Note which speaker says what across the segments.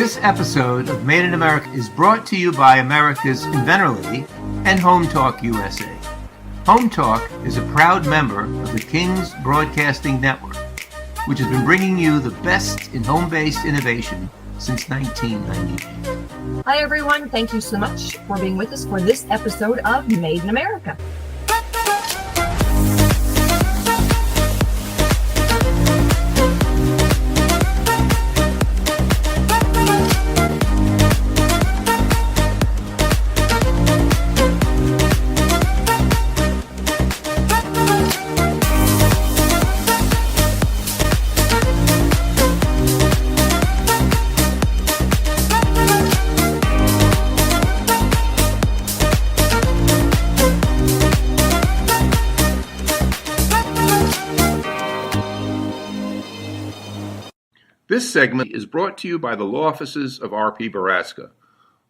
Speaker 1: This episode of Made in America is brought to you by America's Inventor Lady and Home Talk USA. Home Talk is a proud member of the King's Broadcasting Network, which has been bringing you the best in home-based innovation since 1998.
Speaker 2: Hi, everyone. Thank you so much for being with us for this episode of Made in America.
Speaker 3: This segment is brought to you by the law offices of R.P. Baraska.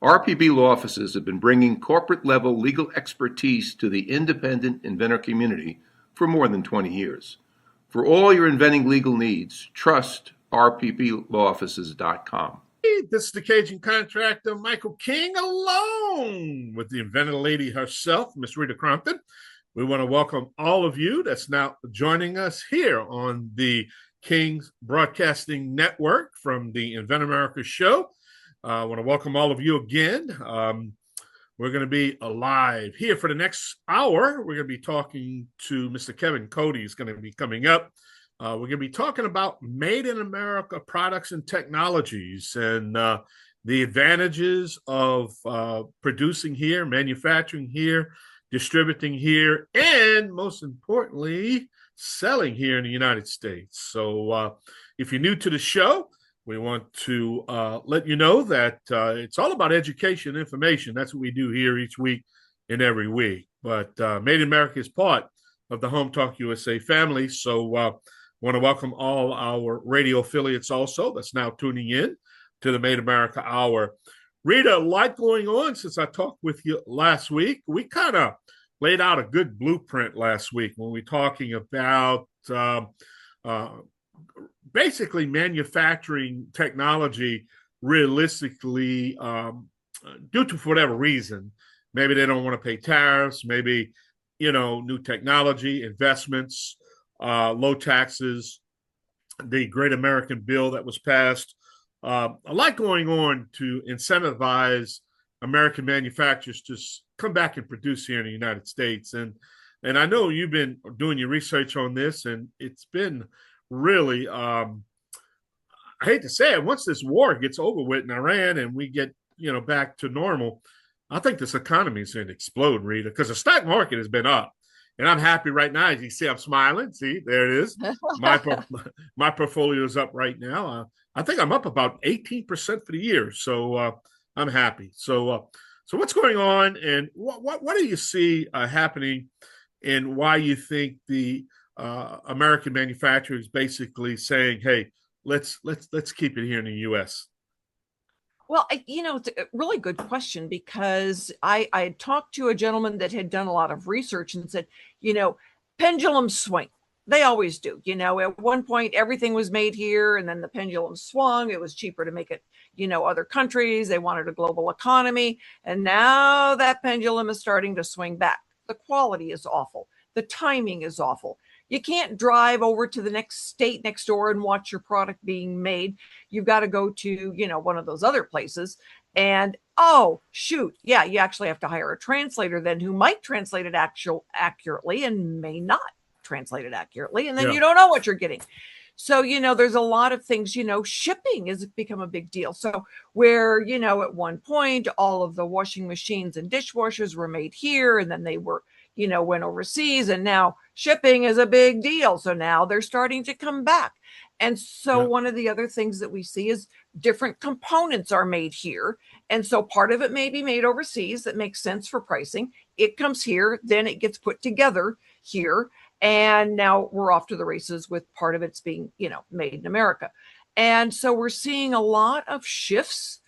Speaker 3: RPB law offices have been bringing corporate-level legal expertise to the independent inventor community for more than 20 years. For all your inventing legal needs, trust rpblawoffices.com.
Speaker 4: This is the Cajun contractor, Michael King, alone with the inventor lady herself, Miss Rita Crompton. We want to welcome all of you that's now joining us here on the King's Broadcasting Network from the Invent America show. I want to welcome all of you again. We're going to be live here for the next hour. We're going to be talking to Mr. Kevin Cody. He's going to be coming up. We're going to be talking about Made in America products and technologies and the advantages of producing here, manufacturing here, distributing here, and most importantly, selling here in the United States. So if you're new to the show, we want to let you know that it's all about education and information. That's what we do here each week and every week. But Made in America is part of the Home Talk USA family. So want to welcome all our radio affiliates also that's now tuning in to the Made in America Hour. Rita, a lot going on since I talked with you last week. We kind of laid out a good blueprint last week when we were talking about basically manufacturing technology realistically due to whatever reason. Maybe they don't want to pay tariffs, maybe, new technology, investments, low taxes, the Great American Bill that was passed. A lot going on to incentivize American manufacturers to come back and produce here in the United States. And I know you've been doing your research on this, and it's been really, I hate to say it, once this war gets over with in Iran and we get, back to normal, I think this economy is going to explode, Rita, because the stock market has been up. And I'm happy right now. As you see, I'm smiling. See, there it is. My portfolio is up right now. I think I'm up about 18% for the year. So I'm happy. So what's going on, and what do you see happening, and why you think the American manufacturers basically saying, "Hey, let's keep it here in the U.S."
Speaker 5: Well, it's a really good question, because I had talked to a gentleman that had done a lot of research and said, pendulums swing. They always do. At one point, everything was made here, and then the pendulum swung. It was cheaper to make it, other countries. They wanted a global economy. And now that pendulum is starting to swing back. The quality is awful. The timing is awful. You can't drive over to the next state next door and watch your product being made. You've got to go to, one of those other places. And, oh, shoot. Yeah, you actually have to hire a translator then who might translate it accurately and may not translate it accurately. And then you don't know what you're getting. So, there's a lot of things, shipping has become a big deal. So where, at one point, all of the washing machines and dishwashers were made here, and then they were, went overseas, and now shipping is a big deal. So now they're starting to come back. And so one of the other things that we see is different components are made here. And so part of it may be made overseas. That makes sense for pricing. It comes here, then it gets put together here. And now we're off to the races with part of it's being, made in America. And so we're seeing a lot of shifts.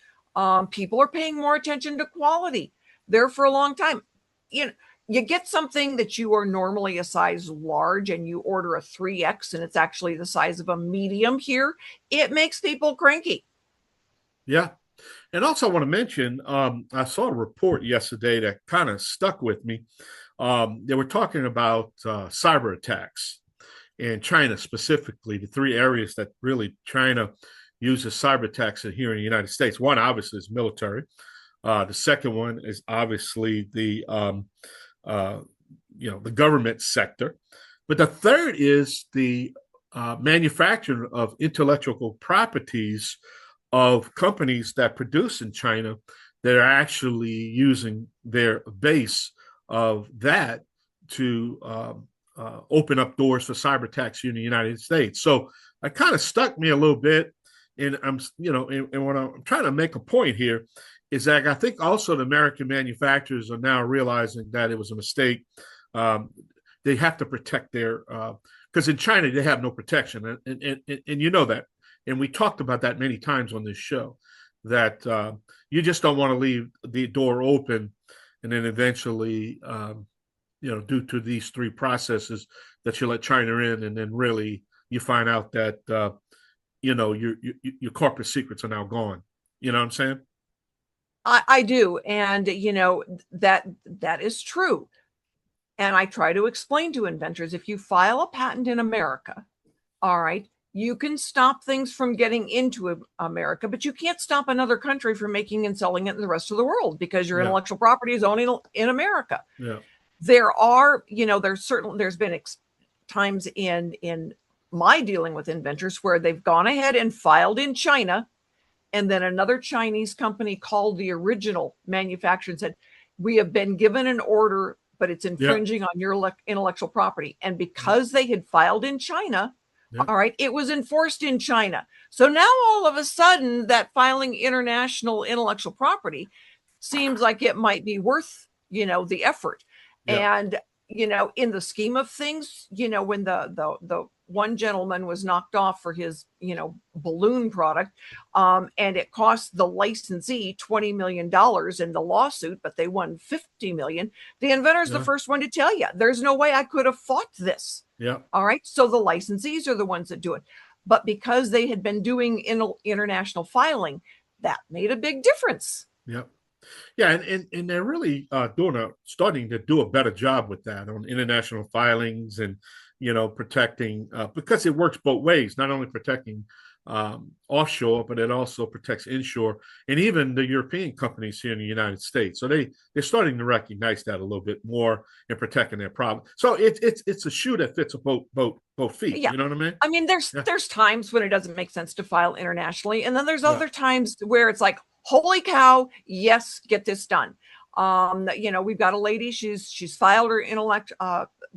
Speaker 5: People are paying more attention to quality there for a long time. You get something that you are normally a size large and you order a 3X and it's actually the size of a medium here. It makes people cranky.
Speaker 4: Yeah. And also, I want to mention, I saw a report yesterday that kind of stuck with me. They were talking about cyber attacks in China specifically, the three areas that really China uses cyber attacks here in the United States. One, obviously, is military. The second one is obviously uh, the government sector. But the third is the manufacture of intellectual properties of companies that produce in China that are actually using their base of that to open up doors for cyber attacks here in the United States. So it kind of stuck me a little bit. And and what I'm trying to make a point here is that I think also the American manufacturers are now realizing that it was a mistake. They have to protect their, because in China they have no protection, and you know that, and we talked about that many times on this show, that you just don't want to leave the door open, and then eventually, due to these three processes, that you let China in, and then really you find out that your corporate secrets are now gone. You know what I'm saying?
Speaker 5: I do. And, that is true. And I try to explain to inventors, if you file a patent in America, all right, you can stop things from getting into America, but you can't stop another country from making and selling it in the rest of the world because your intellectual property is only in America.
Speaker 4: Yeah.
Speaker 5: There are, there's been times in my dealing with inventors where they've gone ahead and filed in China, and then another Chinese company called the original manufacturer and said, we have been given an order, but it's infringing on your intellectual property. And because they had filed in China, all right, it was enforced in China. So now all of a sudden that filing international intellectual property seems like it might be worth, the effort. And, in the scheme of things, when the one gentleman was knocked off for his, balloon product, and it cost the licensee $20 million in the lawsuit, but they won $50 million. The inventor's the first one to tell you, there's no way I could have fought this.
Speaker 4: Yeah.
Speaker 5: All right. So the licensees are the ones that do it. But because they had been doing international filing, that made a big difference.
Speaker 4: Yeah. Yeah, and they're really starting to do a better job with that on international filings and protecting, because it works both ways, not only protecting offshore, but it also protects inshore, and even the European companies here in the United States. So they're starting to recognize that a little bit more in protecting their problem. So it's a shoe that fits both feet.
Speaker 5: Yeah.
Speaker 4: You know what I mean?
Speaker 5: I mean, there's times when it doesn't make sense to file internationally, and then there's other times where it's like, holy cow, yes, get this done. We've got a lady, she's filed her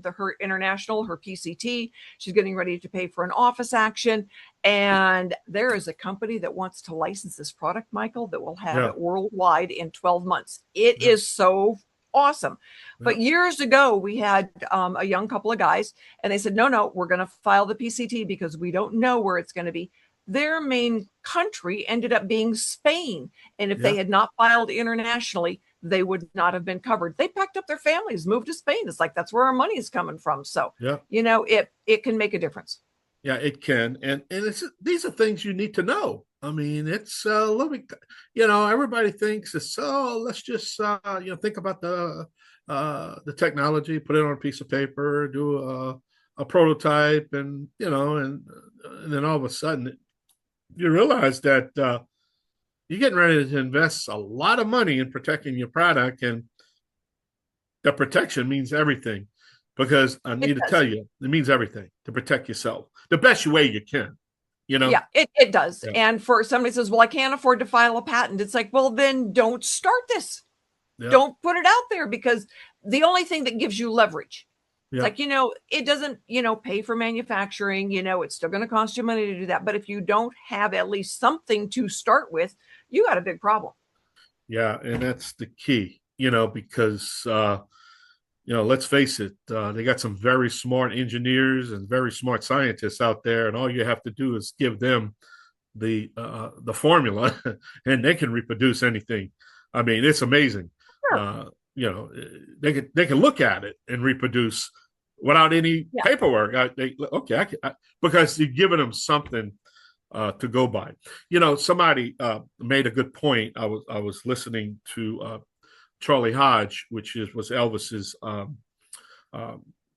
Speaker 5: her international, her PCT. She's getting ready to pay for an office action. And there is a company that wants to license this product, Michael, that will have it worldwide in 12 months. It is so awesome. But years ago, we had a young couple of guys, and they said, no, we're going to file the PCT because we don't know where it's going to be. Their main country ended up being Spain. And if they had not filed internationally, they would not have been covered. They packed up their families, moved to Spain. It's like, that's where our money is coming from. So, it can make a difference.
Speaker 4: Yeah, it can. And these are things you need to know. I mean, it's everybody thinks it's, let's just, think about the technology, put it on a piece of paper, do a prototype, and then all of a sudden you realize that you're getting ready to invest a lot of money in protecting your product, and the protection means everything, because I need to tell you, it means everything to protect yourself the best way you can.
Speaker 5: Yeah, it does.
Speaker 4: Yeah.
Speaker 5: And for somebody says, well, I can't afford to file a patent. It's like, well, then don't start this.
Speaker 4: Yeah.
Speaker 5: Don't put it out there, because the only thing that gives you leverage, it's like, it doesn't, pay for manufacturing, it's still going to cost you money to do that. But if you don't have at least something to start with, you got a big problem.
Speaker 4: Yeah. And that's the key, because, let's face it, they got some very smart engineers and very smart scientists out there. And all you have to do is give them the formula and they can reproduce anything. I mean, it's amazing.
Speaker 5: Sure.
Speaker 4: They can look at it and reproduce without any paperwork. Because you're giving them something to go by. Somebody made a good point. I was listening to Charlie Hodge, which was Elvis's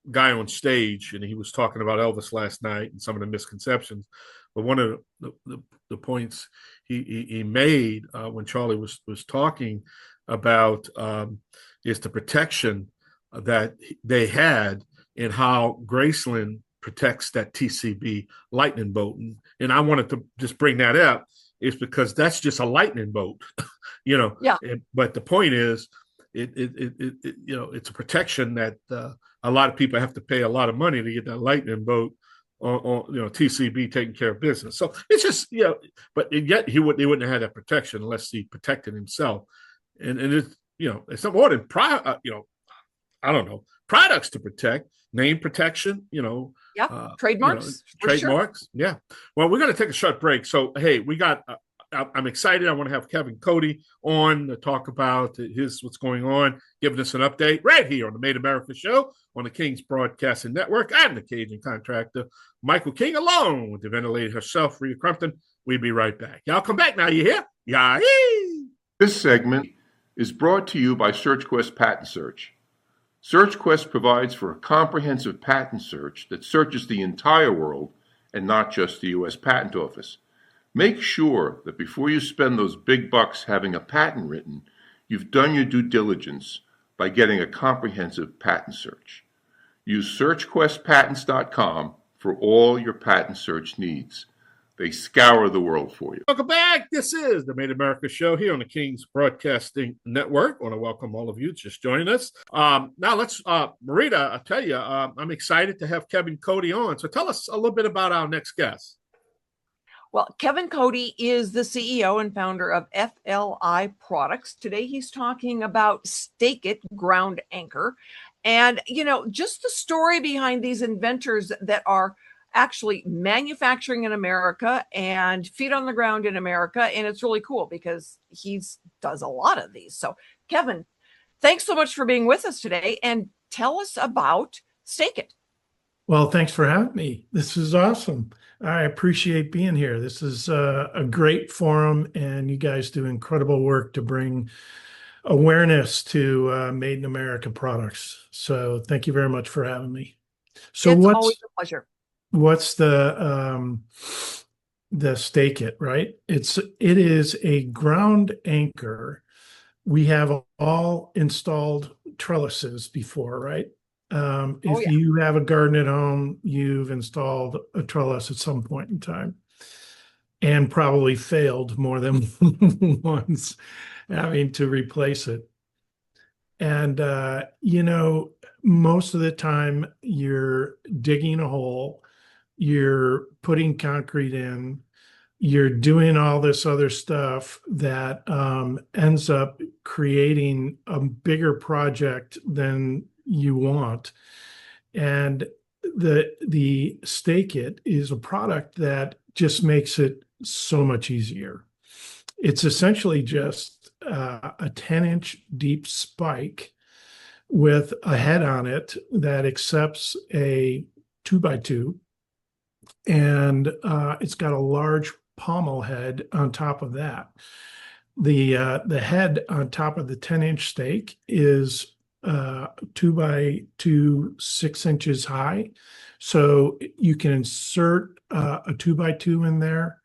Speaker 4: guy on stage, and he was talking about Elvis last night and some of the misconceptions. But one of the points he made when Charlie was talking about is the protection that they had and how Graceland protects that TCB lightning bolt. And I wanted to just bring that up is because that's just a lightning bolt, Yeah. But the point is, it's a protection that a lot of people have to pay a lot of money to get that lightning bolt on TCB taking care of business. So it's just, but yet they wouldn't have had that protection unless he protected himself. And it's, it's not more than, I don't know, products to protect, name protection,
Speaker 5: trademarks.
Speaker 4: Trademarks. Sure. Yeah. Well, we're going to take a short break. So, hey, we got, I'm excited. I want to have Kevin Cody on to talk about what's going on, giving us an update right here on the Made America Show on the King's Broadcasting Network. I'm the Cajun contractor, Michael King, along with the inventor lady herself, Rita Crompton. We'll be right back. Y'all come back now. You hear? Yeah.
Speaker 3: This segment is brought to you by SearchQuest Patent Search. SearchQuest provides for a comprehensive patent search that searches the entire world and not just the U.S. Patent Office. Make sure that before you spend those big bucks having a patent written, you've done your due diligence by getting a comprehensive patent search. Use SearchQuestPatents.com for all your patent search needs. They scour the world for you.
Speaker 4: Welcome back. This is the Made America Show here on the King's Broadcasting Network. I want to welcome all of you just joining us. Now let's, Rita, I tell you, I'm excited to have Kevin Cody on. So tell us a little bit about our next guest.
Speaker 5: Well, Kevin Cody is the CEO and founder of FLI Products. Today, he's talking about Stake It ground anchor. And, just the story behind these inventors that are actually manufacturing in America and feet on the ground in America. And it's really cool because he does a lot of these. So, Kevin, thanks so much for being with us today. And tell us about Stake It.
Speaker 6: Well, thanks for having me. This is awesome. I appreciate being here. This is a great forum, and you guys do incredible work to bring awareness to Made in America products. So thank you very much for having me. So
Speaker 5: it's always a pleasure.
Speaker 6: What's the Stake It, right? It is a ground anchor. We have all installed trellises before, right? If you have a garden at home, you've installed a trellis at some point in time and probably failed more than once having to replace it. And, most of the time you're digging a hole, you're putting concrete in, you're doing all this other stuff that ends up creating a bigger project than you want. And the Stake It is a product that just makes it so much easier. It's essentially just a 10-inch deep spike with a head on it that accepts a 2x2, and it's got a large pommel head on top of that. The head on top of the 10-inch stake is 2x2, 6 inches high. So you can insert a 2x2 in there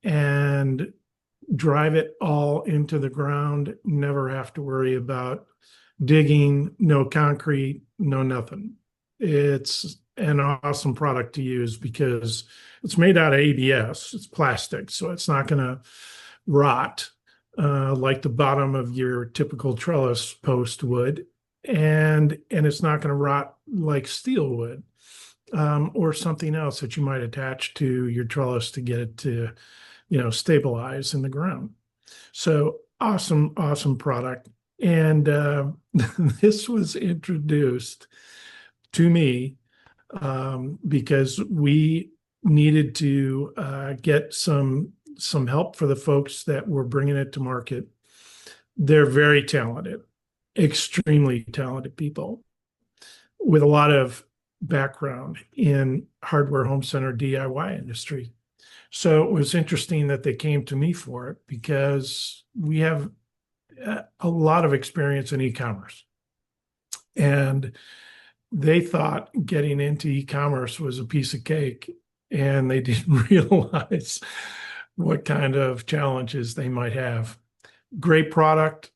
Speaker 6: and drive it all into the ground, never have to worry about digging, no concrete, no nothing. It's an awesome product to use because it's made out of ABS. It's plastic, so it's not going to rot like the bottom of your typical trellis post would. And it's not going to rot like steel would, or something else that you might attach to your trellis to get it to, stabilize in the ground. So awesome product. And this was introduced to me because we needed to get some help for the folks that were bringing it to market. They're very talented. Extremely talented people with a lot of background in hardware home center DIY industry. So it was interesting that they came to me for it because we have a lot of experience in e-commerce. And they thought getting into e-commerce was a piece of cake, and they didn't realize what kind of challenges they might have. Great product,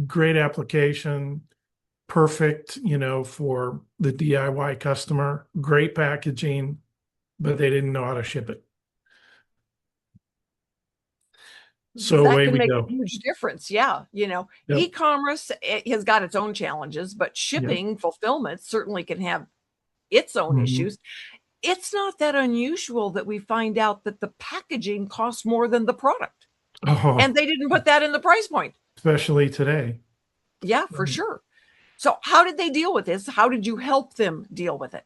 Speaker 6: great application, perfect, for the DIY customer, great packaging, but they didn't know how to ship it. So
Speaker 5: That
Speaker 6: away
Speaker 5: can
Speaker 6: we
Speaker 5: make a
Speaker 6: go.
Speaker 5: huge difference. Yeah.
Speaker 6: Yep.
Speaker 5: E-commerce has got its own challenges, but
Speaker 6: Yep.
Speaker 5: shipping, fulfillment certainly can have its own
Speaker 6: Mhm.
Speaker 5: issues. It's not that unusual that we find out that the packaging costs more than the product.
Speaker 6: Oh,
Speaker 5: And they didn't put that in the price point.
Speaker 6: especially today.
Speaker 5: Yeah, for sure. So how did they deal with this? How did you help them deal with it?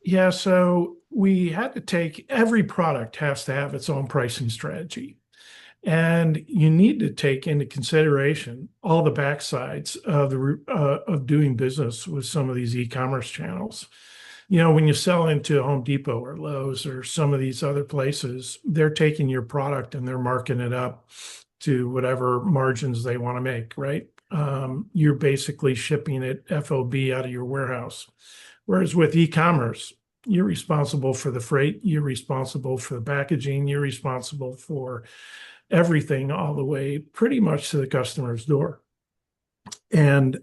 Speaker 6: Yeah, so we had to take every product has to have its own pricing strategy. And you need to take into consideration all the backsides of doing business with some of these e-commerce channels. When you sell into Home Depot or Lowe's or some of these other places, they're taking your product and they're marking it up to whatever margins they want to make, right? You're basically shipping it FOB out of your warehouse. Whereas with e-commerce, you're responsible for the freight, you're responsible for the packaging, you're responsible for everything all the way pretty much to the customer's door. And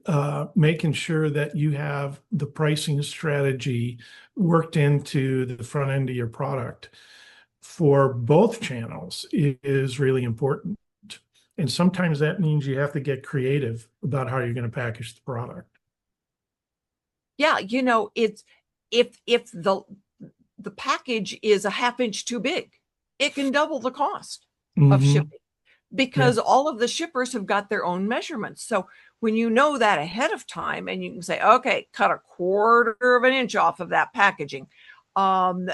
Speaker 6: making sure that you have the pricing strategy worked into the front end of your product for both channels is really important. And sometimes that means you have to get creative about how you're going to package the product.
Speaker 5: Yeah, it's if the package is a half inch too big, it can double the cost of
Speaker 6: Mhm.
Speaker 5: shipping because all of the shippers have got their own measurements. So when you know that ahead of time and you can say, okay, cut a quarter of an inch off of that packaging.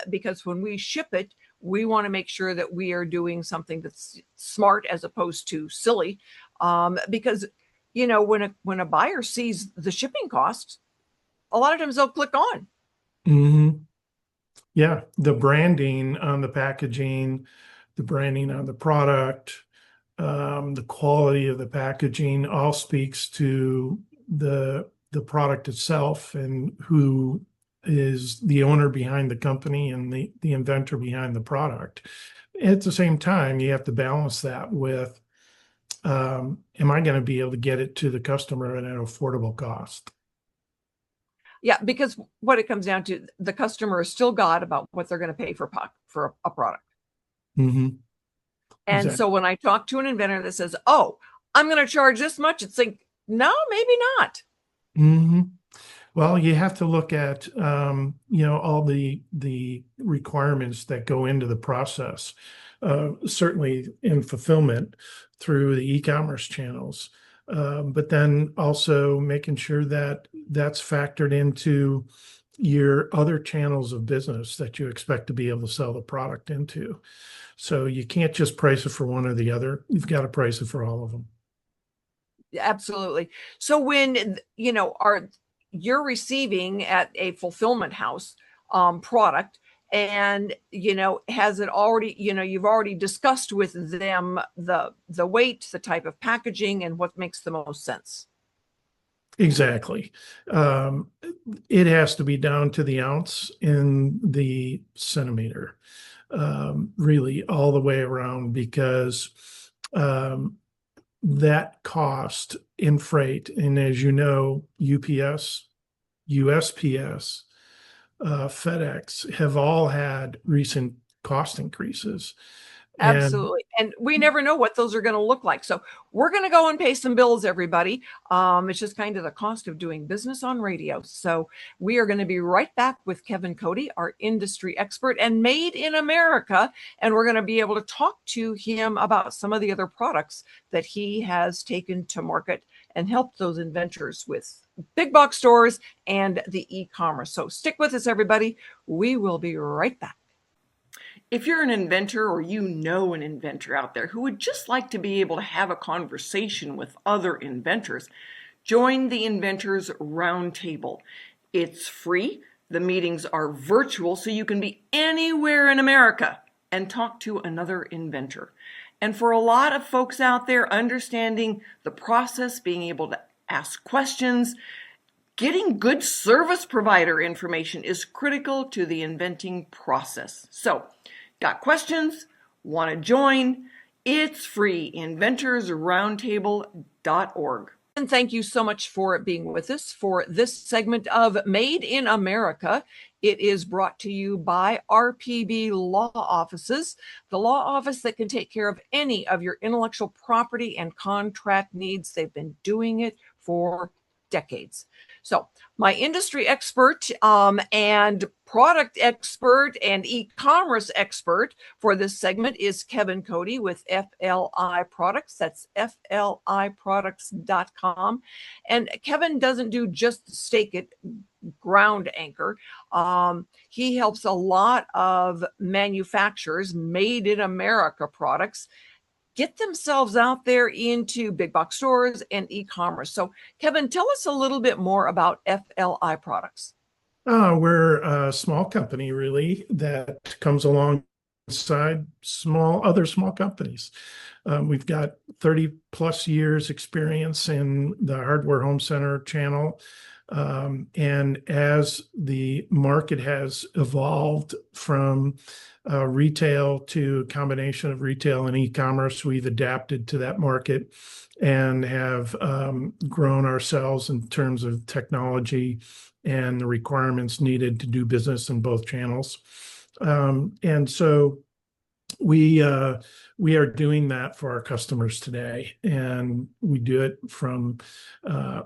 Speaker 5: Because when we ship it, we want to make sure that we are doing something that's smart as opposed to silly. Because when a buyer sees the shipping costs, a lot of times they'll click on.
Speaker 6: Mhm. Yeah, the branding on the packaging, the branding on the product, the quality of the packaging all speaks to the product itself and who is the owner behind the company and the inventor behind the product. At the same time, you have to balance that with, am I going to be able to get it to the customer at an affordable cost?
Speaker 5: Yeah, because what it comes down to, the customer is still God about what they're going to pay for a product.
Speaker 6: Mm-hmm.
Speaker 5: And
Speaker 6: Exactly.
Speaker 5: so when I talk to an inventor that says, "Oh, I'm going to charge this much," it's like, no, maybe not.
Speaker 6: Mm-hmm. Well, you have to look at all the requirements that go into the process, certainly in fulfillment through the e-commerce channels, but then also making sure that that's factored into your other channels of business that you expect to be able to sell the product into. So you can't just price it for one or the other. You've got to price it for all of them.
Speaker 5: Absolutely. So when you're receiving at a fulfillment house product, and has it already, you've already discussed with them the weight, the type of packaging, and what makes the most sense.
Speaker 6: Exactly. It has to be down to the ounce in the centimeter, really all the way around, because that cost in freight, and as you know, UPS, USPS, FedEx have all had recent cost increases. And
Speaker 5: Absolutely. And we never know what those are going to look like. So we're going to go and pay some bills, everybody. It's just kind of the cost of doing business on radio. So we are going to be right back with Kevin Cody, our industry expert and Made in America. And we're going to be able to talk to him about some of the other products that he has taken to market and helped those inventors with big box stores and the e-commerce. So stick with us, everybody. We will be right back. If you're an inventor or you know an inventor out there who would just like to be able to have a conversation with other inventors, join the Inventors Roundtable. It's free. The meetings are virtual, so you can be anywhere in America
Speaker 7: and talk to another inventor. And for a lot of folks out there, understanding the process, being able to ask questions, getting good service provider information is critical to the inventing process. So, got questions? Want to join? It's free, inventorsroundtable.org. And thank you so much for being with us for this segment of Made in America. It is brought to you by RPB Law Offices, the law office that can take care of any of your intellectual property and contract needs. They've been doing it for decades. So my industry expert and product expert and e-commerce expert for this segment is Kevin Cody with FLI Products. That's FLIproducts.com. And Kevin doesn't do just stake it ground anchor. He helps a lot of manufacturers, made in America products, get themselves out there into big box stores and e-commerce. So Kevin, tell us a little bit more about FLI Products.
Speaker 6: We're a small company, really, that comes alongside other small companies. We've got 30 plus years experience in the hardware home center channel. And as the market has evolved from retail to a combination of retail and e-commerce, we've adapted to that market and have grown ourselves in terms of technology and the requirements needed to do business in both channels. And so we are doing that for our customers today, and we do it from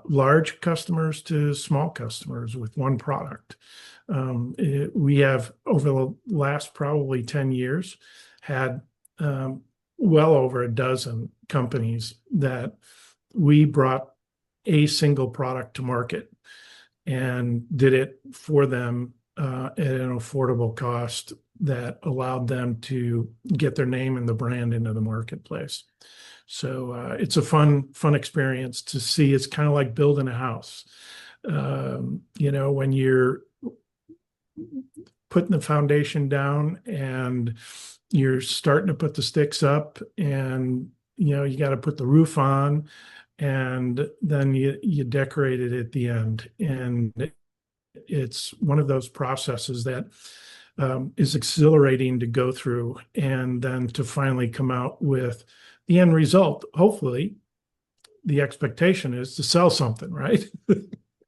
Speaker 6: large customers to small customers with one product. We have, over the last probably 10 years, had well over a dozen companies that we brought a single product to market and did it for them at an affordable cost that allowed them to get their name and the brand into the marketplace. So it's a fun experience to see. It's kind of like building a house. When you're putting the foundation down and you're starting to put the sticks up, and you got to put the roof on, and then you decorate it at the end. And it's one of those processes that is exhilarating to go through, and then to finally come out with the end result. Hopefully, the expectation is to sell something, right?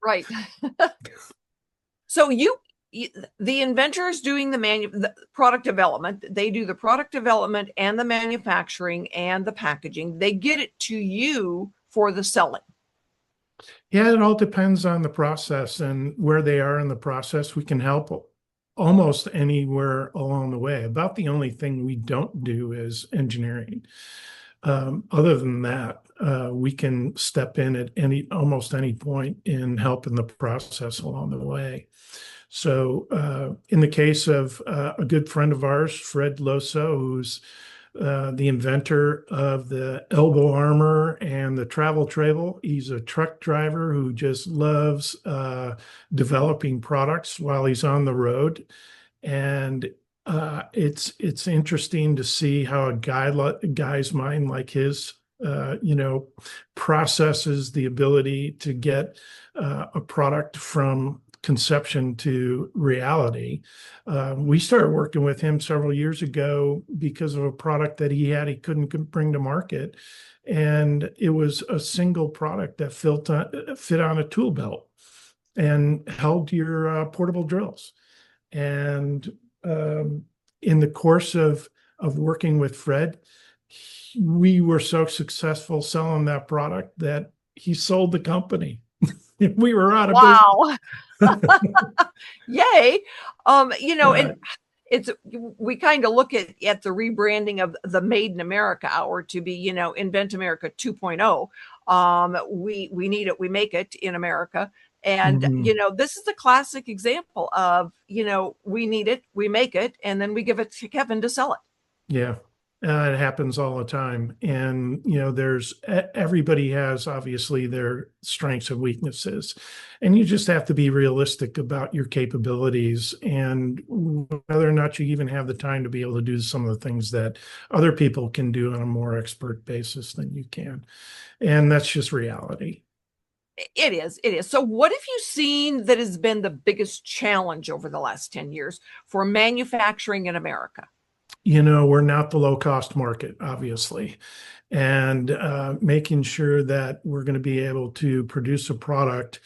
Speaker 5: Right. So the inventors doing the product development, they do the product development and the manufacturing and the packaging. They get it to you for the selling.
Speaker 6: Yeah, it all depends on the process and where they are in the process. We can help almost anywhere along the way. About the only thing we don't do is engineering. Other than that, we can step in at almost any point in helping the process along the way. So in the case of a good friend of ours, Fred Loso, who's the inventor of the elbow armor and the travel trailer. He's a truck driver who just loves developing products while he's on the road. And it's interesting to see how a guy's mind like his, processes the ability to get a product from conception to reality. We started working with him several years ago because of a product that he couldn't bring to market. And it was a single product that fit on a tool belt and held your portable drills. And in the course of working with Fred, we were so successful selling that product that he sold the company. We were out of business.
Speaker 5: Yay. And we kind of look at the rebranding of the Made in America Hour to be, Invent America 2.0. We need it, we make it in America. And, this is a classic example of, we need it, we make it, and then we give it to Kevin to sell it.
Speaker 6: Yeah. It happens all the time. And, everybody has obviously their strengths and weaknesses. And you just have to be realistic about your capabilities and whether or not you even have the time to be able to do some of the things that other people can do on a more expert basis than you can. And that's just reality.
Speaker 5: It is. It is. So what have you seen that has been the biggest challenge over the last 10 years for manufacturing in America?
Speaker 6: We're not the low cost market, obviously, and making sure that we're going to be able to produce a product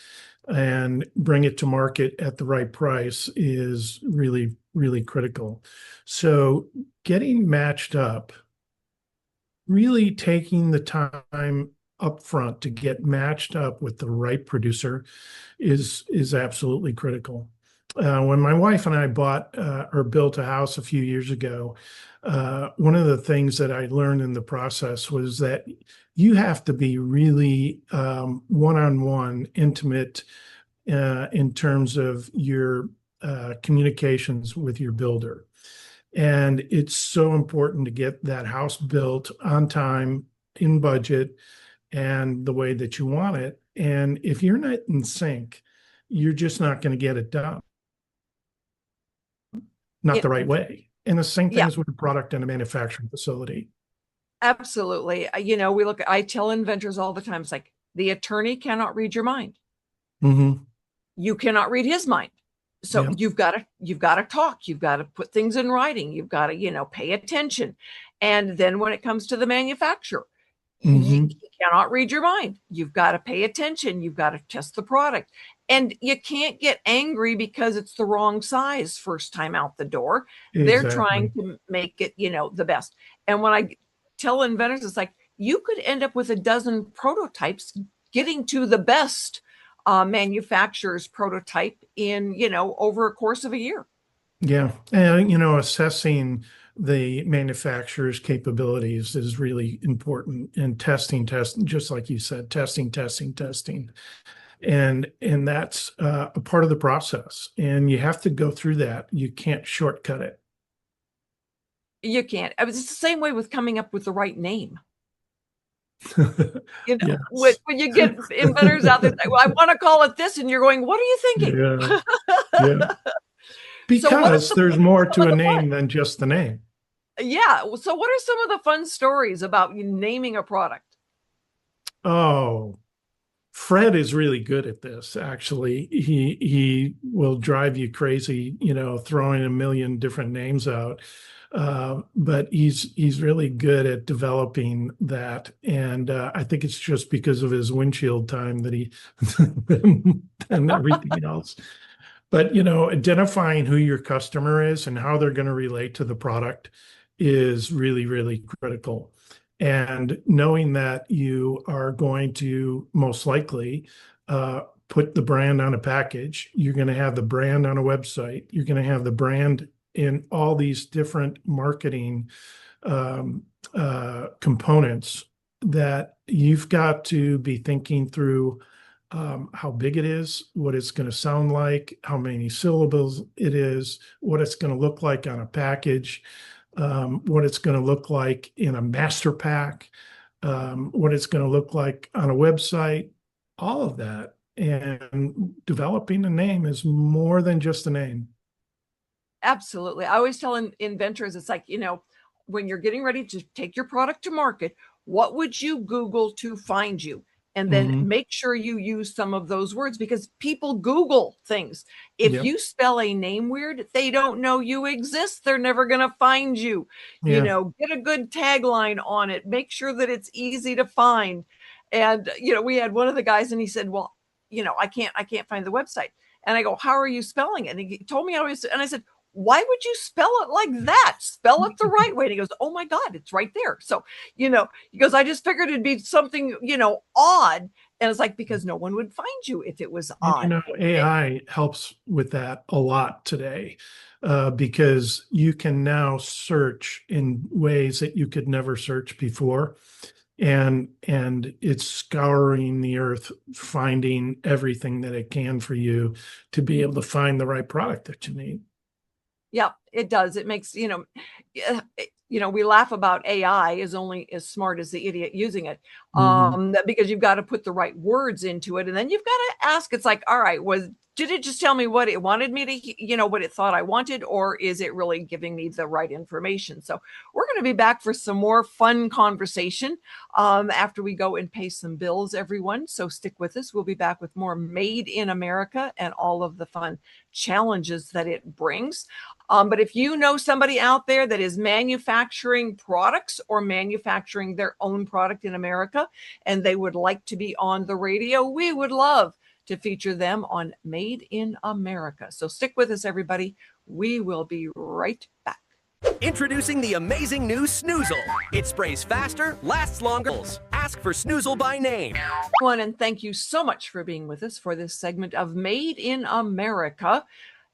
Speaker 6: and bring it to market at the right price is really, really critical. So getting matched up, really taking the time up front to get matched up with the right producer is absolutely critical. When my wife and I bought or built a house a few years ago, one of the things that I learned in the process was that you have to be really one-on-one, intimate in terms of your communications with your builder. And it's so important to get that house built on time, in budget, and the way that you want it. And if you're not in sync, you're just not going to get it done. Not the right way. And the same thing is with a product in a manufacturing facility.
Speaker 5: Absolutely. I tell inventors all the time, it's like the attorney cannot read your mind.
Speaker 6: Mm-hmm.
Speaker 5: You cannot read his mind. So you've got to talk, you've got to put things in writing, you've got to, pay attention. And then when it comes to the manufacturer, you cannot read your mind. You've got to pay attention. You've got to test the product. And you can't get angry because it's the wrong size first time out the door.
Speaker 6: Exactly.
Speaker 5: They're trying to make it, the best. And when I tell inventors, it's like, you could end up with a dozen prototypes getting to the best manufacturer's prototype in, over a course of a year.
Speaker 6: Yeah. And, assessing the manufacturer's capabilities is really important, and testing, just like you said, testing. And that's a part of the process. And you have to go through that. You can't shortcut it.
Speaker 5: You can't. It's the same way with coming up with the right name.
Speaker 6: Yes.
Speaker 5: When you get inventors out there, well, I want to call it this, and you're going, what are you thinking?
Speaker 6: Yeah. Because there's more to a name than just the name.
Speaker 5: Yeah. So what are some of the fun stories about naming a product?
Speaker 6: Oh, Fred is really good at this. Actually, he will drive you crazy, throwing a million different names out. But he's really good at developing that, and I think it's just because of his windshield time that he and everything else. But identifying who your customer is and how they're going to relate to the product is really, really critical. And knowing that you are going to most likely put the brand on a package, you're going to have the brand on a website, you're going to have the brand in all these different marketing components, that you've got to be thinking through how big it is, what it's going to sound like, how many syllables it is, what it's going to look like on a package, what it's going to look like in a master pack, what it's going to look like on a website, all of that. And developing a name is more than just a name.
Speaker 5: Absolutely. I always tell inventors, it's like, when you're getting ready to take your product to market, what would you Google to find you? And then make sure you use some of those words, because people Google things. If you spell a name weird, they don't know you exist. They're never going to find you. Get a good tagline on it. Make sure that it's easy to find. And, we had one of the guys, and he said, well, I can't find the website. And I go, how are you spelling it? And he told me and I said, why would you spell it like that? Spell it the right way. And he goes, oh my God, it's right there. So, he goes, I just figured it'd be something, odd. And it's like, because no one would find you if it was odd.
Speaker 6: AI helps with that a lot today, because you can now search in ways that you could never search before. And it's scouring the earth, finding everything that it can for you to be able to find the right product that you need.
Speaker 5: Yeah, it does. It makes, we laugh about AI is only as smart as the idiot using it, because you've got to put the right words into it. And then you've got to ask, it's like, all right, did it just tell me what it wanted me to, what it thought I wanted, or is it really giving me the right information? So we're going to be back for some more fun conversation after we go and pay some bills, everyone. So stick with us. We'll be back with more Made in America and all of the fun challenges that it brings. But if you know somebody out there that is manufacturing products or manufacturing their own product in America, and they would like to be on the radio, we would love to feature them on Made in America. So stick with us, everybody. We will be right back.
Speaker 8: Introducing the amazing new Snoozle. It sprays faster, lasts longer. Ask for Snoozle by name.
Speaker 5: Everyone, and thank you so much for being with us for this segment of Made in America.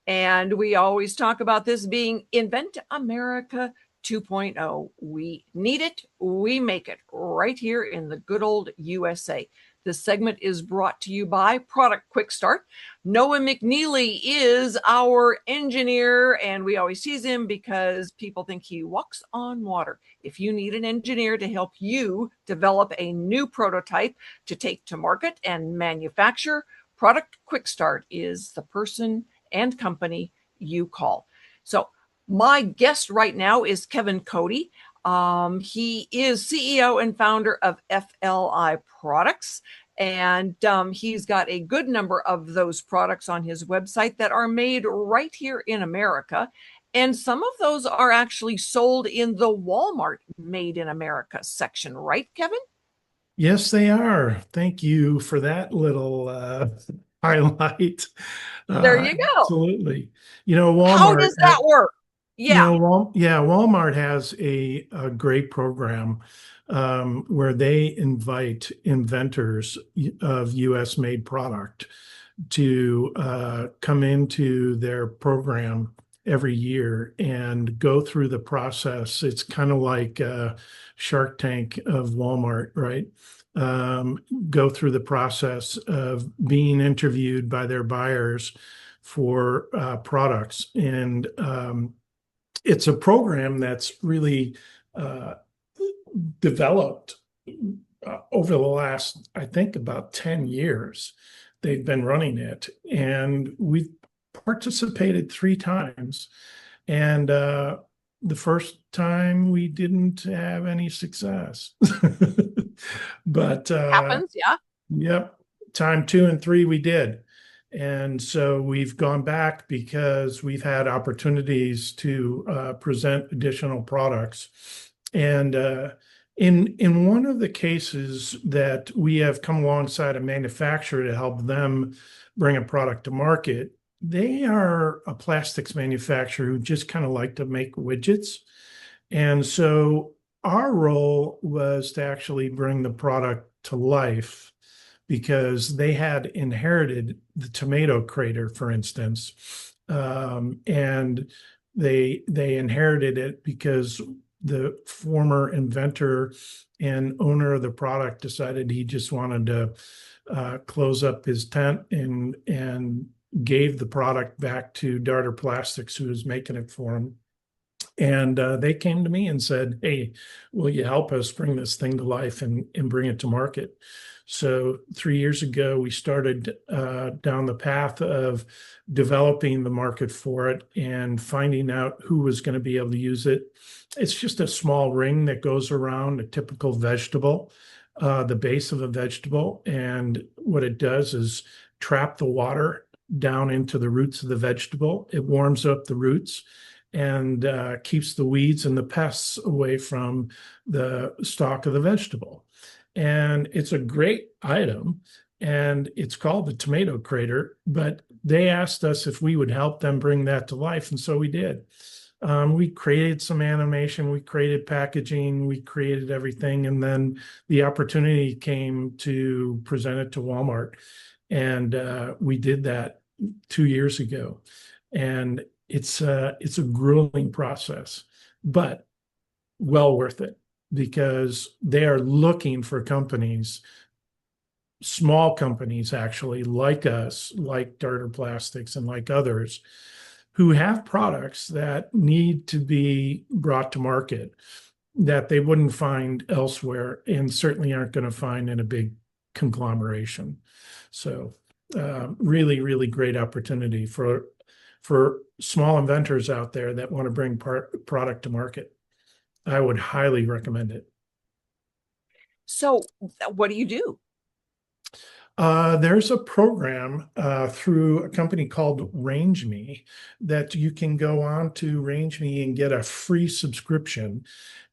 Speaker 5: And we always talk about this being Invent America 2.0. We need it. We make it right here in the good old USA. This segment is brought to you by Product Quick Start. Noah McNeely is our engineer, and we always tease him because people think he walks on water. If you need an engineer to help you develop a new prototype to take to market and manufacture, Product Quick Start is the person and company you call. So my guest right now is Kevin Cody. He is CEO and founder of FLI Products, and he's got a good number of those products on his website that are made right here in America. And some of those are actually sold in the Walmart Made in America section, right, Kevin?
Speaker 6: Yes, they are. Thank you for that little highlight.
Speaker 5: There you go.
Speaker 6: Absolutely. Walmart.
Speaker 5: How does that work? Yeah.
Speaker 6: Walmart has a great program where they invite inventors of U.S. made product to come into their program every year and go through the process. It's kind of like Shark Tank of Walmart, right? Go through the process of being interviewed by their buyers for products. And it's a program that's really developed over the last, I think, about 10 years. They've been running it, and we've participated 3 times. And the first time we didn't have any success. But
Speaker 5: happens, yeah.
Speaker 6: Yep. Time 2 and 3 we did. And so we've gone back because we've had opportunities to present additional products. And in one of the cases that we have come alongside a manufacturer to help them bring a product to market, they are a plastics manufacturer who just kind of like to make widgets. And so our role was to actually bring the product to life, because they had inherited the tomato crater, for instance, and they inherited it because the former inventor and owner of the product decided he just wanted to close up his tent and gave the product back to Darter Plastics, who was making it for him. And they came to me and said, "Hey, will you help us bring this thing to life and bring it to market?" So 3 years ago, we started down the path of developing the market for it and finding out who was going to be able to use it. It's just a small ring that goes around a typical vegetable, the base of a vegetable. And what it does is trap the water down into the roots of the vegetable. It warms up the roots and keeps the weeds and the pests away from the stalk of the vegetable. And it's a great item, and it's called the tomato crater, but they asked us if we would help them bring that to life, and so we did. We created some animation, we created packaging, we created everything, and then the opportunity came to present it to Walmart, and we did that 2 years ago. And it's a grueling process, but well worth it, because they are looking for companies, small companies actually, like us, like Darter Plastics and like others, who have products that need to be brought to market that they wouldn't find elsewhere and certainly aren't going to find in a big conglomeration. So really, really great opportunity for small inventors out there that want to bring product to market. I would highly recommend it.
Speaker 5: So what do you do?
Speaker 6: There's a program through a company called RangeMe that you can go on to RangeMe and get a free subscription.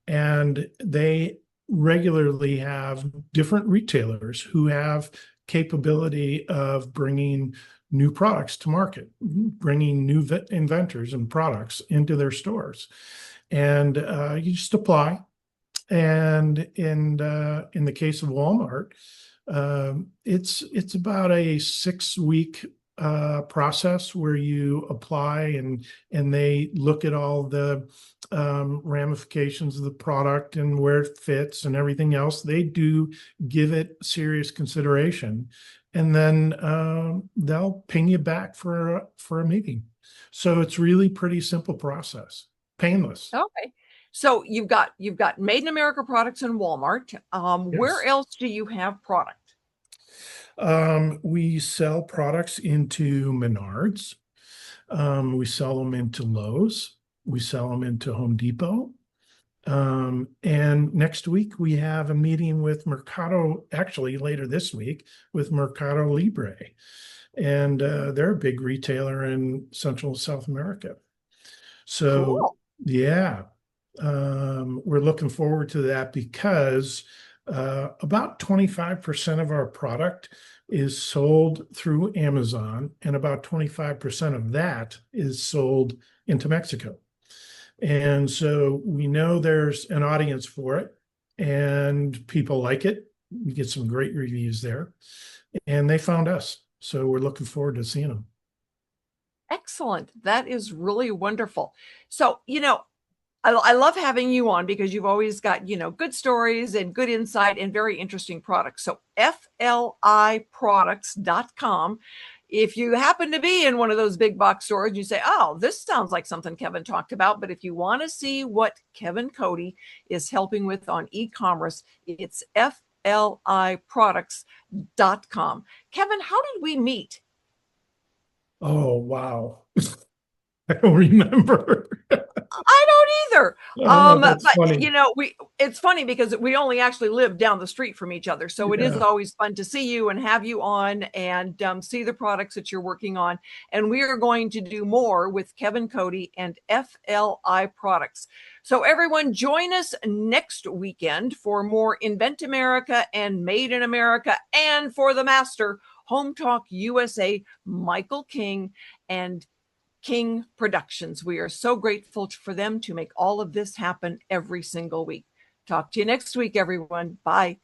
Speaker 6: And they regularly have different retailers who have capability of bringing new products to market, bringing new inventors and products into their stores. And you just apply. And in the case of Walmart, it's about a 6-week process where you apply and they look at all the ramifications of the product and where it fits and everything else. They do give it serious consideration, and then they'll ping you back for a meeting. So it's really pretty simple process, painless.
Speaker 5: Okay. So you've got Made in America products in Walmart. Where
Speaker 6: Yes.
Speaker 5: else do you have product?
Speaker 6: We sell products into Menards. We sell them into Lowe's. We sell them into Home Depot. And next week we have a meeting with Mercado, actually later this week, with Mercado Libre. And they're a big retailer in Central and South America. So,
Speaker 5: Cool.
Speaker 6: yeah, we're looking forward to that because about 25% of our product is sold through Amazon, and about 25% of that is sold into Mexico. And so we know there's an audience for it, and people like it. We get some great reviews there, and they found us. So we're looking forward to seeing them.
Speaker 5: Excellent. That is really wonderful. So, I love having you on because you've always got, good stories and good insight and very interesting products. So FLIproducts.com. If you happen to be in one of those big box stores, you say, oh, this sounds like something Kevin talked about. But if you want to see what Kevin Cody is helping with on e-commerce, it's FLIproducts.com. Kevin, how did we meet?
Speaker 6: Oh, wow. I don't remember.
Speaker 5: I don't either.
Speaker 6: That's
Speaker 5: But
Speaker 6: funny.
Speaker 5: it's funny because we only actually live down the street from each other. So it is
Speaker 6: Yeah.
Speaker 5: always fun to see you and have you on and see the products that you're working on. And we are going to do more with Kevin Cody and FLI Products. So everyone join us next weekend for more Invent America and Made in America, and for the master, Home Talk USA, Michael King and King Productions. We are so grateful for them to make all of this happen every single week. Talk to you next week, everyone. Bye.